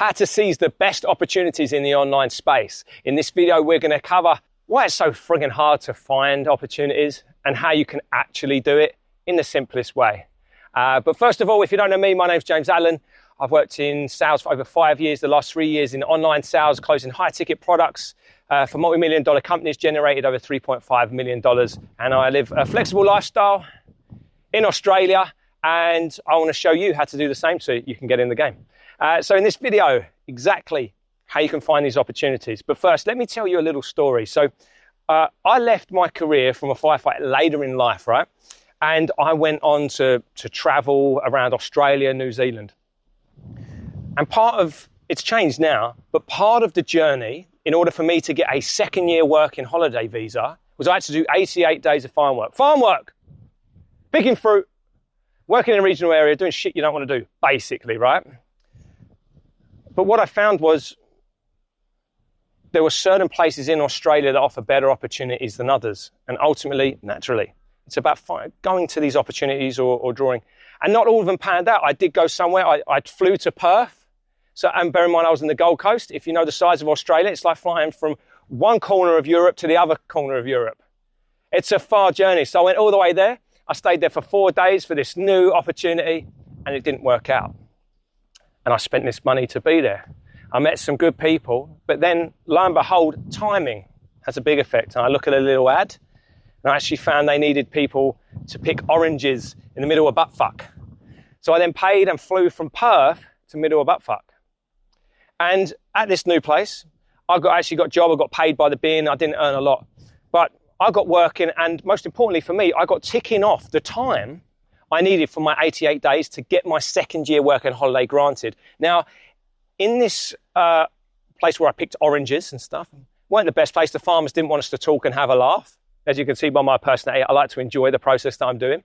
how to seize the best opportunities in the online space. In this video, we're going to cover why it's so friggin' hard to find opportunities and how you can actually do it in the simplest way. But first of all, if you don't know me, my name's James Allen. I've worked in sales for over 5 years, the last 3 years in online sales, closing high ticket products for multi-million dollar companies, generated over $3.5 million. And I live a flexible lifestyle in Australia, and I want to show you how to do the same so you can get in the game. So in this video, exactly how you can find these opportunities. But first, let me tell you a little story. So I left my career from a firefighter later in life, right? And I went on to travel around Australia, New Zealand. And it's changed now, but part of the journey, in order for me to get a second year working holiday visa, was I had to do 88 days of farm work. Farm work! Picking fruit, working in a regional area, doing shit you don't want to do, basically, right? But what I found was there were certain places in Australia that offer better opportunities than others. And ultimately, naturally, it's about going to these opportunities or drawing. And not all of them panned out. I did go somewhere. I flew to Perth. And bear in mind, I was in the Gold Coast. If you know the size of Australia, it's like flying from one corner of Europe to the other corner of Europe. It's a far journey. So I went all the way there. I stayed there for 4 days for this new opportunity, and it didn't work out. And I spent this money to be there. I met some good people, but then, lo and behold, timing has a big effect. And I look at a little ad, and I actually found they needed people to pick oranges in the middle of buttfuck. So I then paid and flew from Perth to middle of buttfuck. And at this new place, I actually got a job. I got paid by the bin. I didn't earn a lot, but I got working, and most importantly for me, I got ticking off the time I needed for my 88 days to get my second year working holiday granted. Now, in this place where I picked oranges and stuff, weren't the best place. The farmers didn't want us to talk and have a laugh. As you can see by my personality, I like to enjoy the process that I'm doing.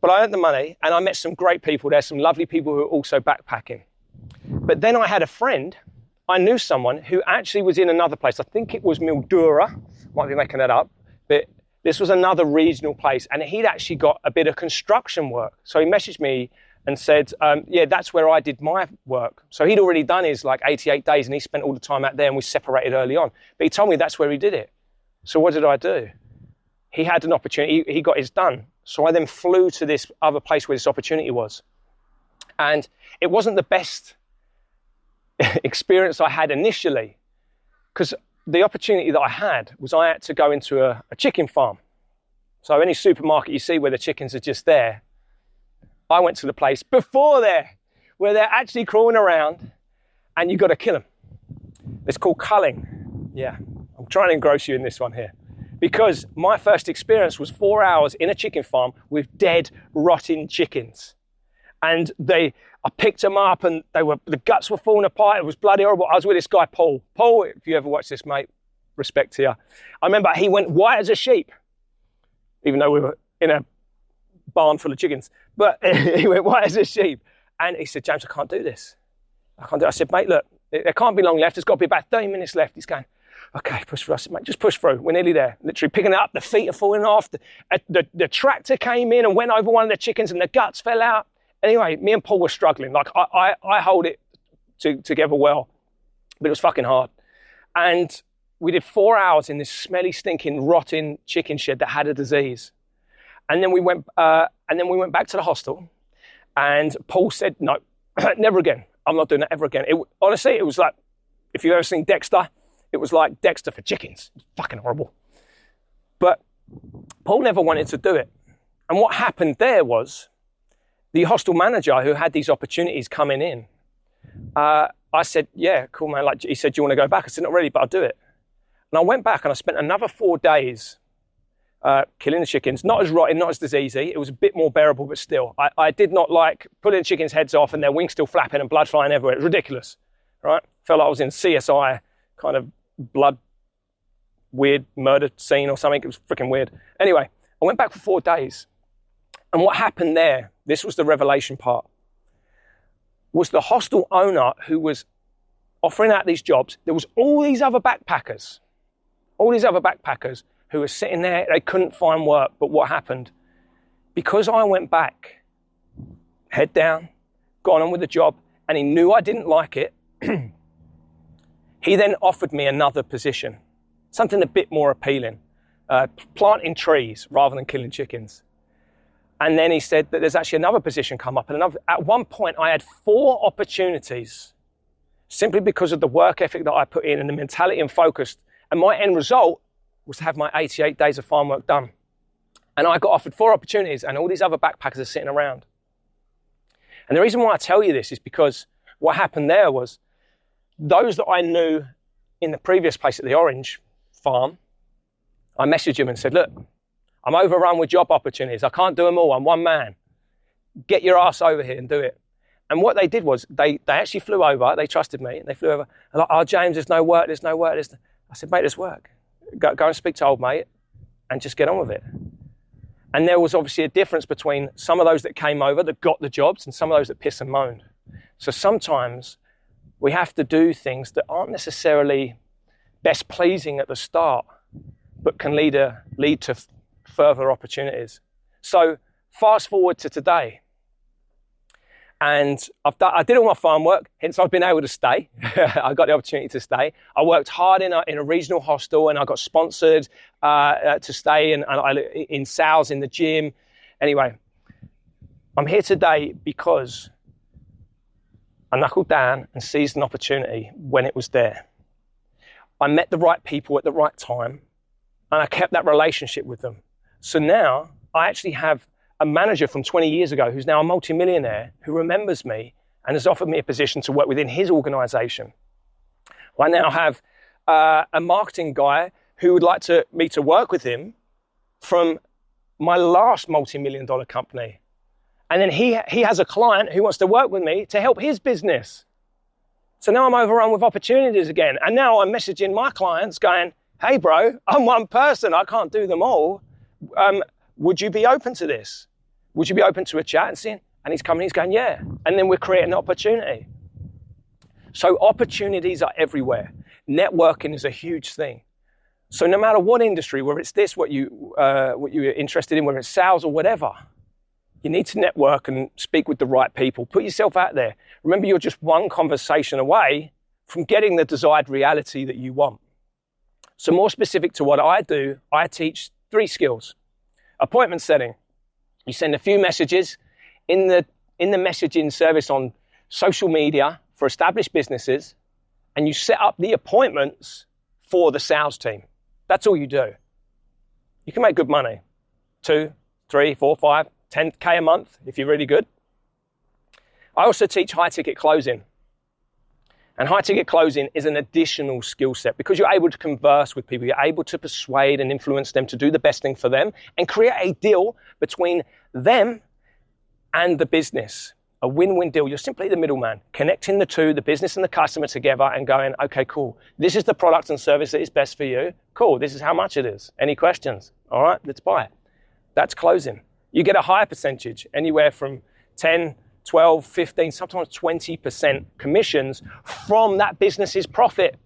But I earned the money, and I met some great people there, some lovely people who were also backpacking. But then I had a friend, I knew someone who actually was in another place. I think it was Mildura, might be making that up, but this was another regional place, and he'd actually got a bit of construction work. So he messaged me and said, yeah, that's where I did my work. So he'd already done his 88 days, and he spent all the time out there, and we separated early on. But he told me that's where he did it. So what did I do? He had an opportunity, he got his done. So I then flew to this other place where this opportunity was. And it wasn't the best experience I had initially, because the opportunity that I had was I had to go into a chicken farm. So any supermarket you see where the chickens are just there, I went to the place before there, where they're actually crawling around, and you've got to kill them. It's called culling. Yeah, I'm trying to engross you in this one here, because my first experience was 4 hours in a chicken farm with dead, rotting chickens. And I picked them up, and the guts were falling apart. It was bloody horrible. I was with this guy, Paul. Paul, if you ever watch this, mate, respect to you. I remember he went white as a sheep, even though we were in a barn full of chickens. But he went white as a sheep. And he said, James, I can't do this. I can't do it. I said, mate, look, there can't be long left. There's got to be about 30 minutes left. He's going, okay, push through. I said, mate, just push through. We're nearly there. Literally picking it up. The feet are falling off. The tractor came in and went over one of the chickens, and the guts fell out. Anyway, me and Paul were struggling. I hold it together well, but it was fucking hard. And we did 4 hours in this smelly, stinking, rotting chicken shed that had a disease. And then we went back to the hostel, and Paul said, no, never again. I'm not doing that ever again. Honestly, it was like, if you've ever seen Dexter, it was like Dexter for chickens. It was fucking horrible. But Paul never wanted to do it. And what happened there was, the hostel manager who had these opportunities coming in, I said, yeah, cool, man. He said, do you want to go back? I said, not really, but I'll do it. And I went back, and I spent another 4 days killing the chickens. Not as rotten, not as diseasy. It was a bit more bearable, but still. I did not like pulling the chickens' heads off and their wings still flapping and blood flying everywhere. It was ridiculous, right? Felt like I was in CSI kind of blood, weird murder scene or something. It was freaking weird. Anyway, I went back for 4 days. And what happened there, this was the revelation part, was the hostel owner who was offering out these jobs. There was all these other backpackers who were sitting there. They couldn't find work. But what happened? Because I went back, head down, got on with the job, and he knew I didn't like it, he then offered me another position, something a bit more appealing, planting trees rather than killing chickens. And then he said that there's actually another position come up. And at one point, I had 4 opportunities simply because of the work ethic that I put in and the mentality and focus. And my end result was to have my 88 days of farm work done. And I got offered 4 opportunities, and all these other backpackers are sitting around. And the reason why I tell you this is because what happened there was those that I knew in the previous place at the orange farm, I messaged them and said, look, I'm overrun with job opportunities. I can't do them all. I'm one man. Get your ass over here and do it. And what they did was they actually flew over. They trusted me. They flew over. And like, oh, James, there's no work. There's no work. I said, mate, there's work. Go and speak to old mate and just get on with it. And there was obviously a difference between some of those that came over that got the jobs and some of those that pissed and moaned. So sometimes we have to do things that aren't necessarily best pleasing at the start, but can lead to further opportunities. So fast forward to today. And I did all my farm work, hence I've been able to stay. I got the opportunity to stay. I worked hard in a regional hostel, and I got sponsored to stay in sales in the gym. Anyway, I'm here today because I knuckled down and seized an opportunity when it was there. I met the right people at the right time, and I kept that relationship with them. So now I actually have a manager from 20 years ago who's now a multimillionaire who remembers me and has offered me a position to work within his organization. I now have a marketing guy who would like me to work with him from my last multi-million-dollar company. And then he has a client who wants to work with me to help his business. So now I'm overrun with opportunities again. And now I'm messaging my clients going, hey bro, I'm one person, I can't do them all. Would you be open to this? Would you be open to a chat and seeing? And he's coming, he's going, yeah. And then we're creating an opportunity. So opportunities are everywhere. Networking is a huge thing. So no matter what industry, whether it's this, what you're interested in, whether it's sales or whatever, you need to network and speak with the right people. Put yourself out there. Remember, you're just one conversation away from getting the desired reality that you want. So more specific to what I do, I teach 3 skills. Appointment setting. You send a few messages in the messaging service on social media for established businesses, and you set up the appointments for the sales team. That's all you do. You can make good money. 2, 3, 4, 5, 10K a month if you're really good. I also teach high ticket closing. And high ticket closing is an additional skill set because you're able to converse with people. You're able to persuade and influence them to do the best thing for them and create a deal between them and the business. A win-win deal. You're simply the middleman, connecting the two, the business and the customer together and going, okay, cool. This is the product and service that is best for you. Cool. This is how much it is. Any questions? All right, let's buy it. That's closing. You get a higher percentage, anywhere from 10, 12, 15, sometimes 20% commissions from that business's profit.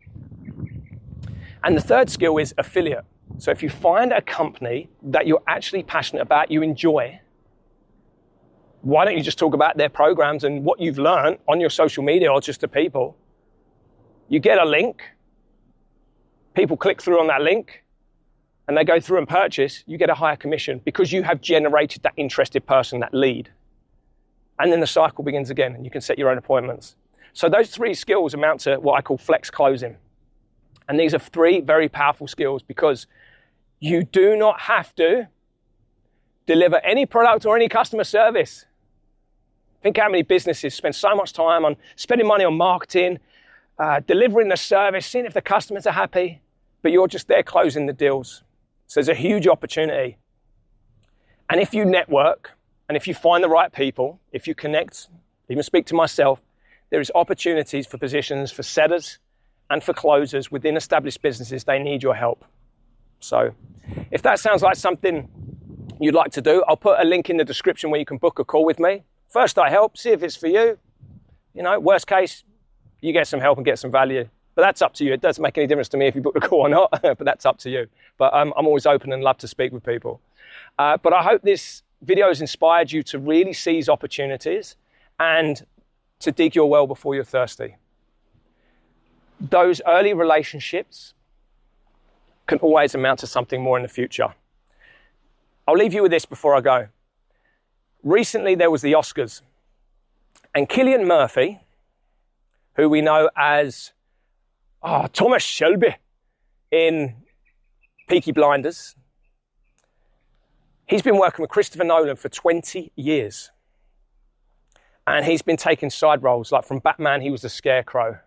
And the third skill is affiliate. So if you find a company that you're actually passionate about, you enjoy, why don't you just talk about their programs and what you've learned on your social media or just to people? You get a link, people click through on that link, and they go through and purchase, you get a higher commission because you have generated that interested person, that lead. And then the cycle begins again and you can set your own appointments. So those 3 skills amount to what I call flex closing. And these are 3 very powerful skills because you do not have to deliver any product or any customer service. Think how many businesses spend so much time on spending money on marketing, delivering the service, seeing if the customers are happy, but you're just there closing the deals. So there's a huge opportunity. And if you network, and if you find the right people, if you connect, even speak to myself, there is opportunities for positions for setters and for closers within established businesses. They need your help. So if that sounds like something you'd like to do, I'll put a link in the description where you can book a call with me. First, I help, see if it's for you. You know, worst case, you get some help and get some value. But that's up to you. It doesn't make any difference to me if you book the call or not, but that's up to you. But I'm always open and love to speak with people. But I hope this video has inspired you to really seize opportunities and to dig your well before you're thirsty. Those early relationships can always amount to something more in the future. I'll leave you with this before I go. Recently, there was the Oscars, and Cillian Murphy, who we know as Thomas Shelby in Peaky Blinders, he's been working with Christopher Nolan for 20 years. And he's been taking side roles, like from Batman, he was the Scarecrow.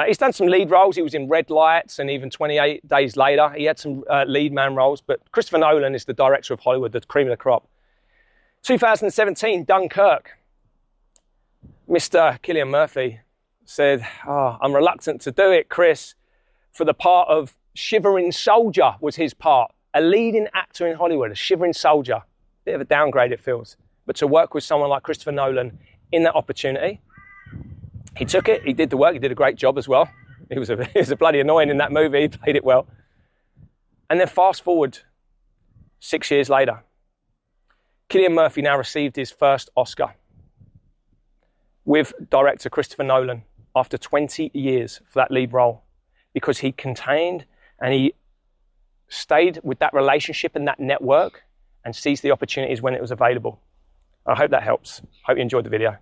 He's done some lead roles. He was in Red Lights, and even 28 Days Later, he had some lead man roles. But Christopher Nolan is the director of Hollywood, the cream of the crop. 2017, Dunkirk. Mr. Cillian Murphy said, I'm reluctant to do it, Chris. For the part of Shivering Soldier was his part. A leading actor in Hollywood, a shivering soldier. Bit of a downgrade, it feels. But to work with someone like Christopher Nolan in that opportunity, he took it, he did the work, he did a great job as well. He was a bloody annoying in that movie, he played it well. And then fast forward 6 years later, Cillian Murphy now received his first Oscar with director Christopher Nolan after 20 years for that lead role, because he contained and he stayed with that relationship and that network and seized the opportunities when it was available. I hope that helps. Hope you enjoyed the video.